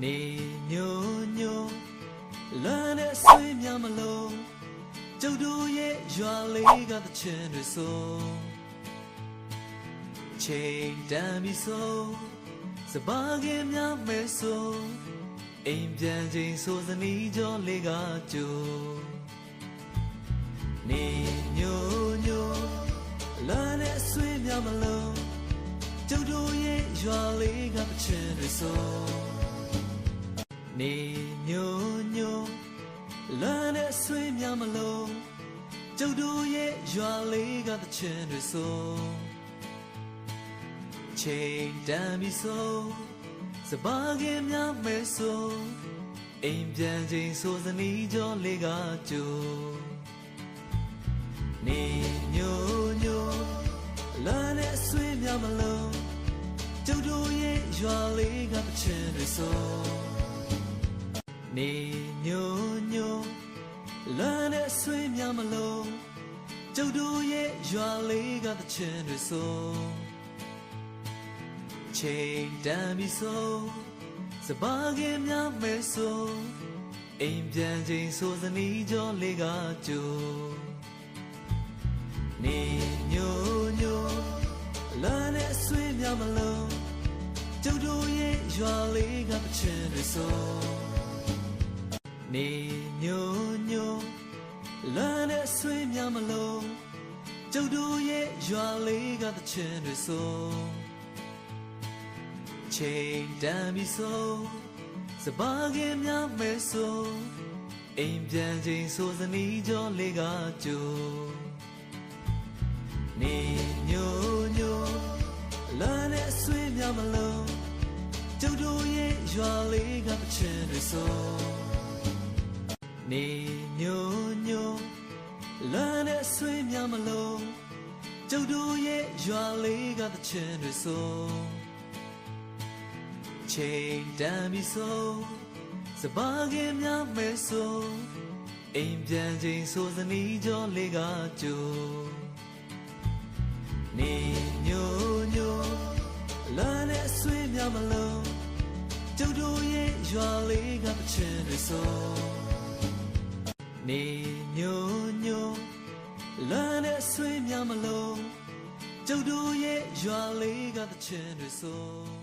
နေညိုညိုလမ်းနဲ့ဆွေးများမလို့ကျုပ်တို့ရဲ့ရွာလေးကတချင်တွေဆိုချိန်တန်ပြီဆိုစပါးကင်းများမဲဆိုအိမ်ပြန်ချိန်ဆိုစနီးကြောလေးကကြိုနေညိုညိုလမ်းနဲ့ဆွေးများမလို့ကျုပ်တို့ရဲ့ရွာလေးကတချင်တွေဆိုနေညိုညိုလမ်းနဲ့ဆွေးများမလို့ကျုပ်တို့ရဲ့ရွာလေးကတချင်တွေဆိုချိန်တန်ပြီဆိုစပါးကင်းများမဲဆိုအိမ်ပြန်ချိန်ဆိုစနီးကြောလေးကကြိုနေညိုညိုလမ်းနဲ့ဆွေးများမလို့ကျုပ်တို့ရဲ့ရွာလေးကတချင်တွေဆိုနေညိုညိုလမ်းနဲ့ဆွေးများမလို့ကျုပ်တို့ရဲ့ရွာလေးကတချင်တွေဆိုချိန်တန်ပြီဆိုစပါးကင်းများမဲဆိုအိမ်ပြန်ချိန်ဆိုစနီးကြောလေးကကြိုနေညိုညိုလမ်းနဲ့ဆွေးများမလို့ကျုပ်တို့ရဲ့ရွာလေးကတချင်တွေဆိုနေညိုညိုလမ်းနဲ့ဆွေးများမလို့ကျုပ်တို့ရဲ့ရွာလေးကတချင်တွေဆိုချိန်တန်ပြီဆိုစပါးကင်းများမဲဆိုအိမ်ပြန်ချိန်ဆိုစနီးကြောလေးကကြိုနေညိုညိုလမ်းနဲ့ဆွေးများမလို့ကျုပ်တို့ရဲ့ရွာလေးကတချင်တွေဆိုနေညိုညိုလမ်းနဲ့ဆွေးများမလို့ကျုပ်တို့ရဲ့ရွာလေးကတချင်တွေဆိုချိန်တန်ပြီဆိုစပါးကင်းများမဲဆိုအိမ်ပြန်ချိန်ဆိုစနီးကြောလေးကကြိုနေညိုညိုလမ်းနဲ့ဆွေးများမလို့ကျုပ်တို့ရဲ့ရွာလေးကတချင်တွေဆိုနေညိုညိုလမ်းနဲ့ဆွေးများမလို့ကျုပ်တို့ရဲ့ရွာလေးကတချင်တွေဆို